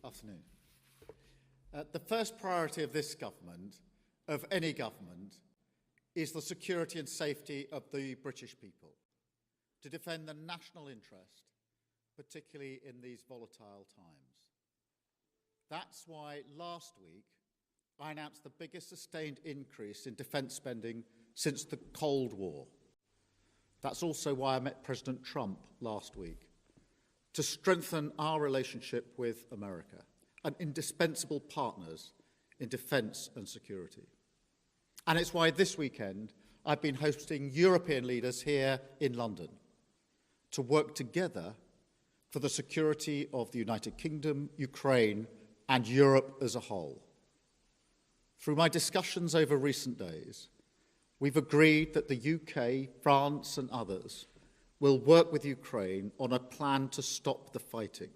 Afternoon. The first priority of this government, of any government, is the security and safety of the British people, to defend the national interest, particularly in these volatile times. That's why last week I announced the biggest sustained increase in defence spending since the Cold War. That's also why I met President Trump last week, to strengthen our relationship with America, and indispensable partners in defence and security. And it's why this weekend I've been hosting European leaders here in London to work together for the security of the United Kingdom, Ukraine, and Europe as a whole. Through my discussions over recent days, we've agreed that the UK, France, and others will work with Ukraine on a plan to stop the fighting.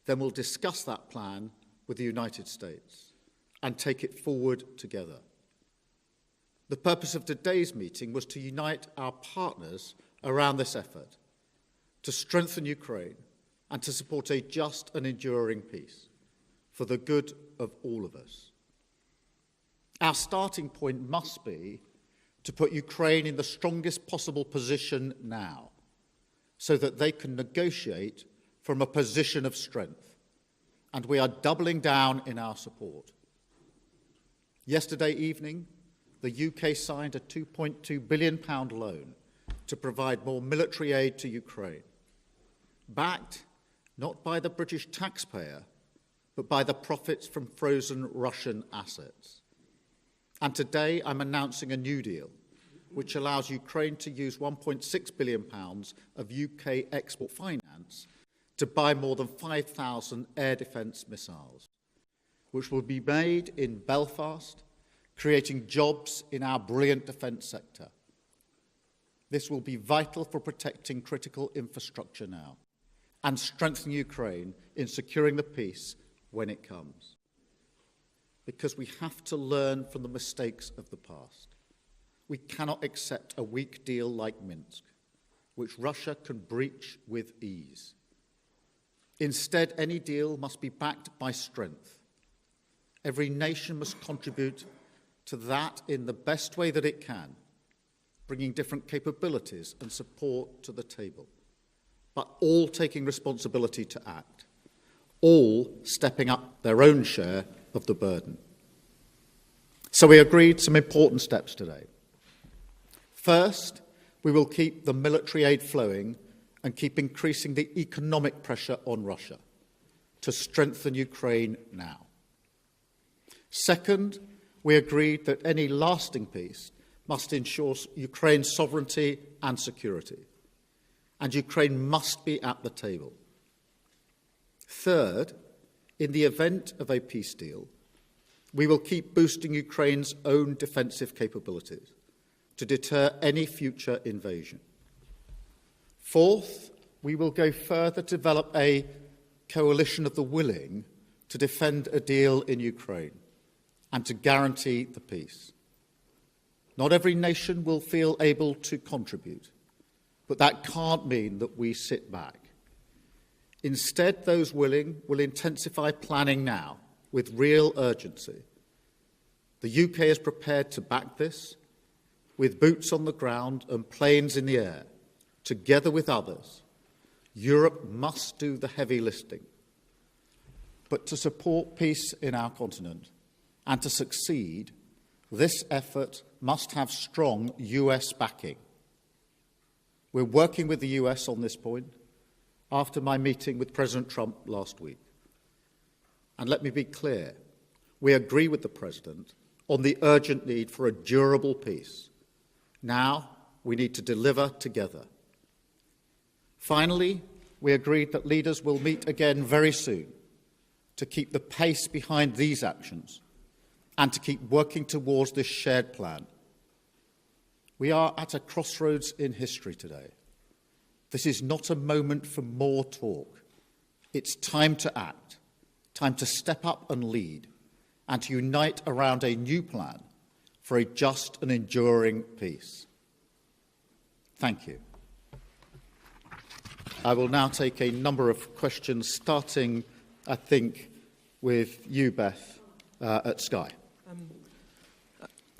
Then we'll discuss that plan with the United States and take it forward together. The purpose of today's meeting was to unite our partners around this effort, to strengthen Ukraine and to support a just and enduring peace for the good of all of us. Our starting point must be to put Ukraine in the strongest possible position now, so that they can negotiate from a position of strength. And we are doubling down in our support. Yesterday evening, the UK signed a £2.2 billion loan to provide more military aid to Ukraine, backed not by the British taxpayer, but by the profits from frozen Russian assets. And today I'm announcing a new deal, which allows Ukraine to use £1.6 billion of UK export finance to buy more than 5,000 air defence missiles, which will be made in Belfast, creating jobs in our brilliant defence sector. This will be vital for protecting critical infrastructure now and strengthening Ukraine in securing the peace when it comes. Because we have to learn from the mistakes of the past. We cannot accept a weak deal like Minsk, which Russia can breach with ease. Instead, any deal must be backed by strength. Every nation must contribute to that in the best way that it can, bringing different capabilities and support to the table, but all taking responsibility to act, all stepping up their own share of the burden. So we agreed some important steps today. First, we will keep the military aid flowing and keep increasing the economic pressure on Russia to strengthen Ukraine now. Second, we agreed that any lasting peace must ensure Ukraine's sovereignty and security, and Ukraine must be at the table. Third, in the event of a peace deal, we will keep boosting Ukraine's own defensive capabilities to deter any future invasion. Fourth, we will go further to develop a coalition of the willing to defend a deal in Ukraine and to guarantee the peace. Not every nation will feel able to contribute, but that can't mean that we sit back. Instead, those willing will intensify planning now with real urgency. The UK is prepared to back this with boots on the ground and planes in the air. Together with others, Europe must do the heavy lifting. But to support peace in our continent and to succeed, this effort must have strong US backing. We're working with the US on this point after my meeting with President Trump last week. And let me be clear, we agree with the President on the urgent need for a durable peace. Now we need to deliver together. Finally, we agreed that leaders will meet again very soon to keep the pace behind these actions and to keep working towards this shared plan. We are at a crossroads in history today. This is not a moment for more talk. It's time to act, time to step up and lead, and to unite around a new plan for a just and enduring peace. Thank you. I will now take a number of questions, starting, I think, with you, Beth, at Sky.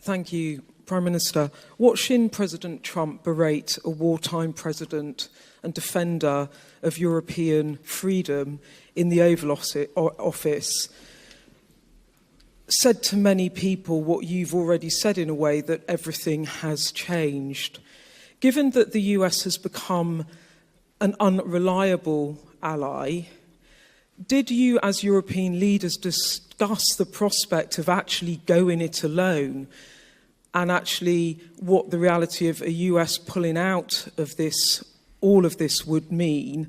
Thank you, Prime Minister. Watching President Trump berate a wartime president and defender of European freedom in the Oval Office said to many people what you've already said in a way, that everything has changed. Given that the US has become an unreliable ally, did you as European leaders discuss the prospect of actually going it alone, and actually what the reality of a US pulling out of this, all of this would mean?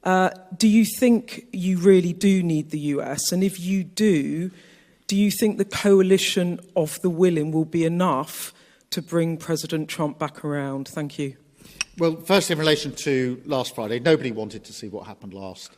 Do you think you really do need the US? And if you do you think the coalition of the willing will be enough to bring President Trump back around? Thank you. Well, first, in relation to last Friday, nobody wanted to see what happened last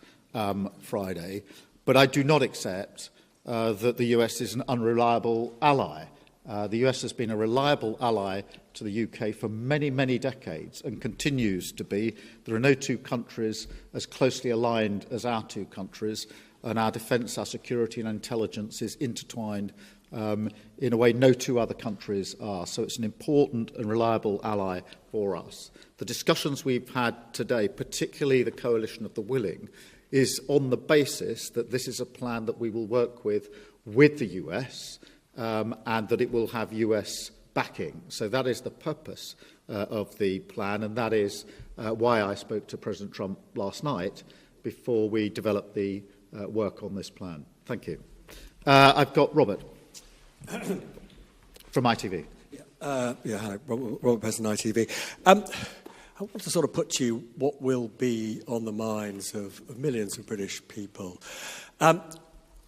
Friday, but I do not accept that the US is an unreliable ally. The US has been a reliable ally to the UK for many, many decades and continues to be. There are no two countries as closely aligned as our two countries, and our defence, our security and intelligence is intertwined in a way no two other countries are. So it's an important and reliable ally for us. The discussions we've had today, particularly the coalition of the willing, is on the basis that this is a plan that we will work with the US and that it will have US backing. So that is the purpose of the plan, and that is why I spoke to President Trump last night before we developed the work on this plan. Thank you. I've got Robert from ITV. Hi, Robert Peston, ITV. I want to sort of put to you what will be on the minds of millions of British people.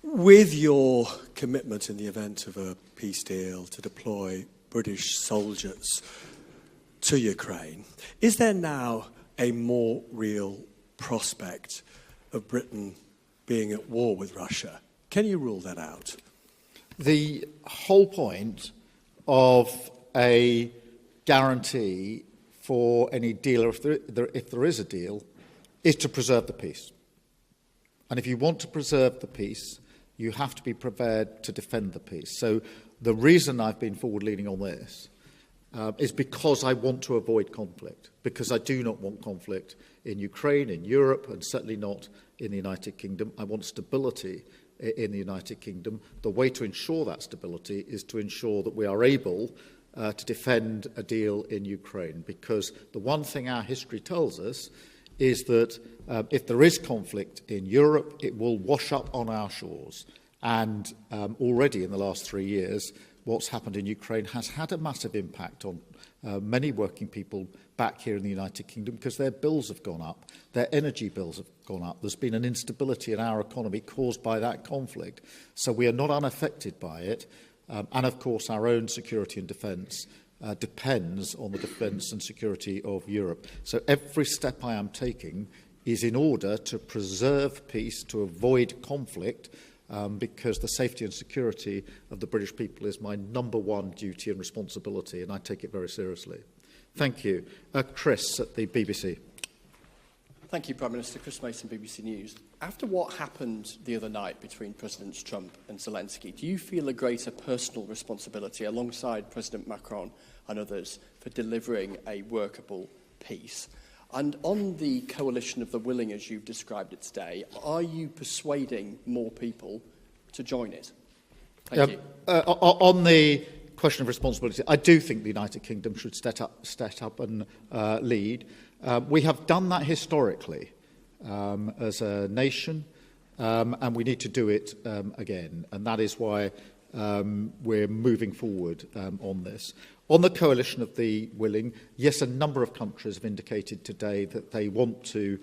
With your commitment in the event of a peace deal to deploy British soldiers to Ukraine, is there now a more real prospect of Britain being at war with Russia? Can you rule that out? The whole point of a guarantee for any deal, or if there is a deal, is to preserve the peace. And if you want to preserve the peace, you have to be prepared to defend the peace. So the reason I've been forward-leaning on this is because I want to avoid conflict, because I do not want conflict in Ukraine, in Europe, and certainly not in the United Kingdom. I want stability in the United Kingdom. The way to ensure that stability is to ensure that we are able to defend a deal in Ukraine, because the one thing our history tells us is that if there is conflict in Europe, it will wash up on our shores. And already in the last 3 years, what's happened in Ukraine has had a massive impact on many working people back here in the United Kingdom, because their bills have gone up, their energy bills have gone up. There's been an instability in our economy caused by that conflict. So we are not unaffected by it. And of course, our own security and defence depends on the defence and security of Europe. So every step I am taking is in order to preserve peace, to avoid conflict, because the safety and security of the British people is my number one duty and responsibility, and I take it very seriously. Thank you. Chris at the BBC. Thank you, Prime Minister. Chris Mason, BBC News. After what happened the other night between Presidents Trump and Zelensky, do you feel a greater personal responsibility alongside President Macron and others for delivering a workable peace? And on the coalition of the willing, as you've described it today, are you persuading more people to join it? Thank you. On the question of responsibility, I do think the United Kingdom should step up and lead. We have done that historically as a nation, and we need to do it again. And that is why we're moving forward on this. On the coalition of the willing, yes, a number of countries have indicated today that they want to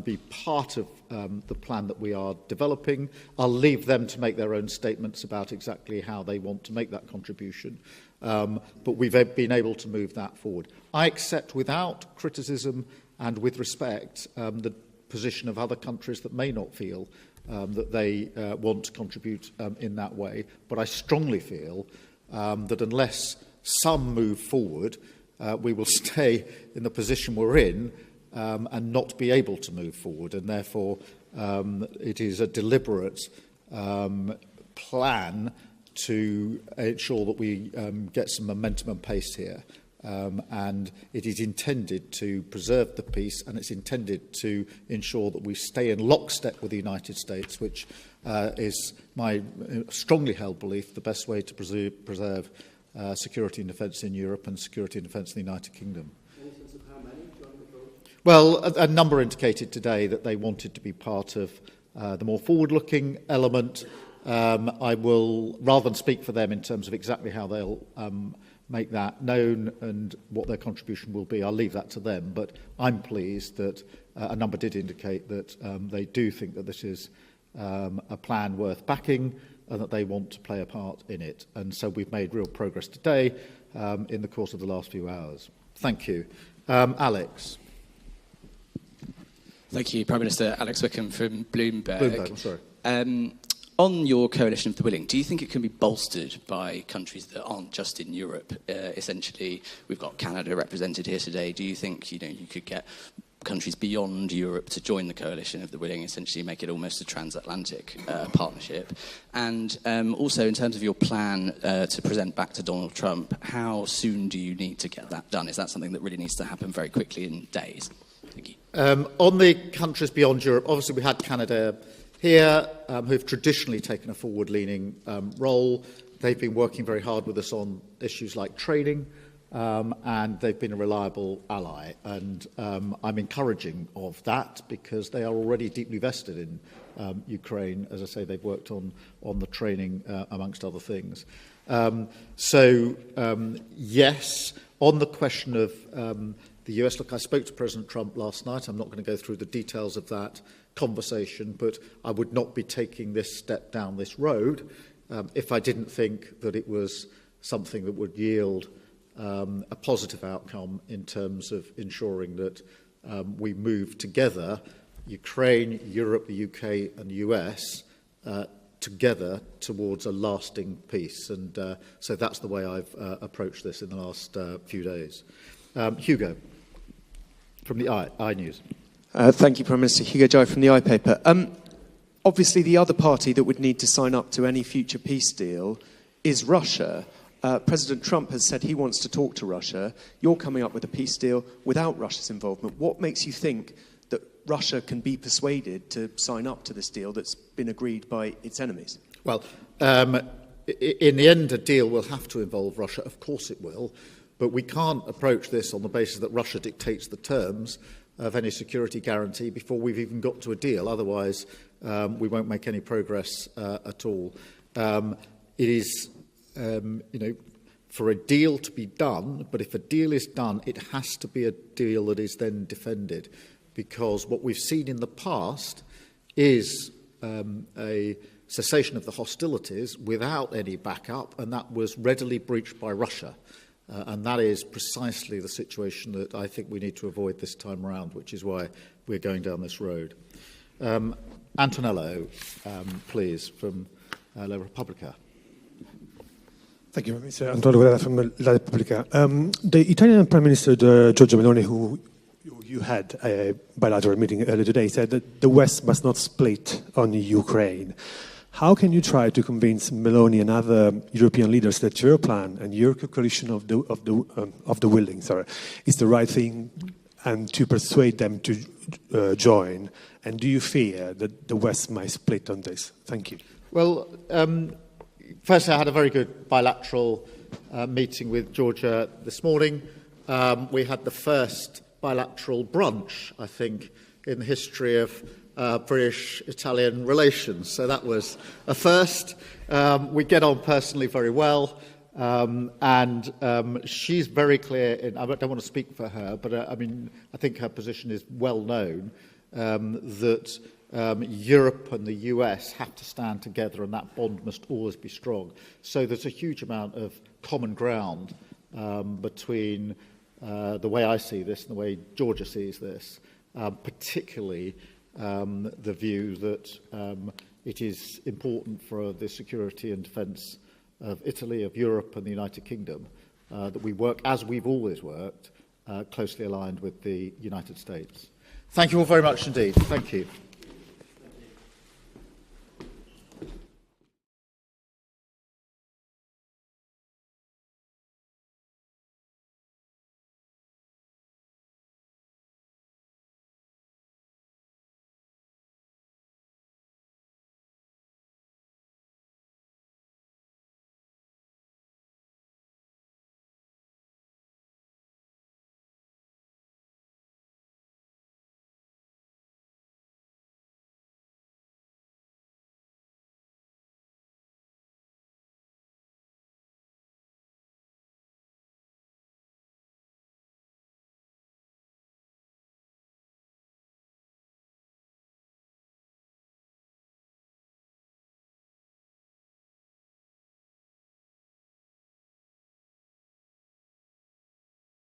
be part of the plan that we are developing. I'll leave them to make their own statements about exactly how they want to make that contribution. But we've been able to move that forward. I accept without criticism and with respect the position of other countries that may not feel that they want to contribute in that way. But I strongly feel that unless some move forward, we will stay in the position we're in and not be able to move forward. And therefore, it is a deliberate plan to ensure that we get some momentum and pace here. And it is intended to preserve the peace, and it's intended to ensure that we stay in lockstep with the United States, which is my strongly held belief the best way to preserve security and defence in Europe and security and defence in the United Kingdom. Any sense of how many? Well, a number indicated today that they wanted to be part of the more forward-looking element. I will, rather than speak for them in terms of exactly how they'll make that known and what their contribution will be, I'll leave that to them. But I'm pleased that a number did indicate that they do think that this is a plan worth backing and that they want to play a part in it. And so we've made real progress today in the course of the last few hours. Thank you. Alex. Thank you, Prime Minister. Alex Wickham from Bloomberg. Bloomberg, I'm sorry. On your coalition of the willing, do you think it can be bolstered by countries that aren't just in Europe? Essentially, we've got Canada represented here today. Do you think you could get countries beyond Europe to join the coalition of the willing, essentially make it almost a transatlantic partnership? And also, in terms of your plan to present back to Donald Trump, how soon do you need to get that done? Is that something that really needs to happen very quickly in days? Thank you. On the countries beyond Europe, obviously we had Canada here, who've traditionally taken a forward-leaning role. They've been working very hard with us on issues like training, and they've been a reliable ally. And I'm encouraging of that because they are already deeply vested in Ukraine. As I say, they've worked on the training, amongst other things. Yes, on the question of the US, look, I spoke to President Trump last night. I'm not going to go through the details of that conversation, but I would not be taking this step down this road if I didn't think that it was something that would yield a positive outcome in terms of ensuring that we move together, Ukraine, Europe, the UK and the US, together towards a lasting peace. And so that's the way I've approached this in the last few days. Hugo, from the iNews. Thank you, Prime Minister. Hugo Jai from the iPaper. Obviously, the other party that would need to sign up to any future peace deal is Russia. President Trump has said he wants to talk to Russia. You're coming up with a peace deal without Russia's involvement. What makes you think that Russia can be persuaded to sign up to this deal that's been agreed by its enemies? Well, in the end, a deal will have to involve Russia. Of course it will. But we can't approach this on the basis that Russia dictates the terms of any security guarantee before we've even got to a deal. Otherwise, we won't make any progress at all. It is, for a deal to be done, but if a deal is done, it has to be a deal that is then defended. Because what we've seen in the past is a cessation of the hostilities without any backup, and that was readily breached by Russia. And that is precisely the situation that I think we need to avoid this time around, which is why we're going down this road. Antonello, please, from La Repubblica. Thank you, Mr. Antonio Guerra from La Repubblica. The Italian Prime Minister, Giorgia Meloni, who you had a bilateral meeting earlier today, said that the West must not split on Ukraine. How can you try to convince Meloni and other European leaders that your plan and your coalition of the willing, is the right thing, and to persuade them to join? And do you fear that the West might split on this? Thank you. Well, firstly, I had a very good bilateral meeting with Georgia this morning. We had the first bilateral brunch, I think, in the history of British-Italian relations. So that was a first. We get on personally very well. And she's very clear, I don't want to speak for her, but I think her position is well known, that Europe and the US have to stand together and that bond must always be strong. So there's a huge amount of common ground between the way I see this and the way Georgia sees this, particularly the view that it is important for the security and defence of Italy, of Europe and the United Kingdom, that we work, as we've always worked, closely aligned with the United States. Thank you all very much indeed. Thank you.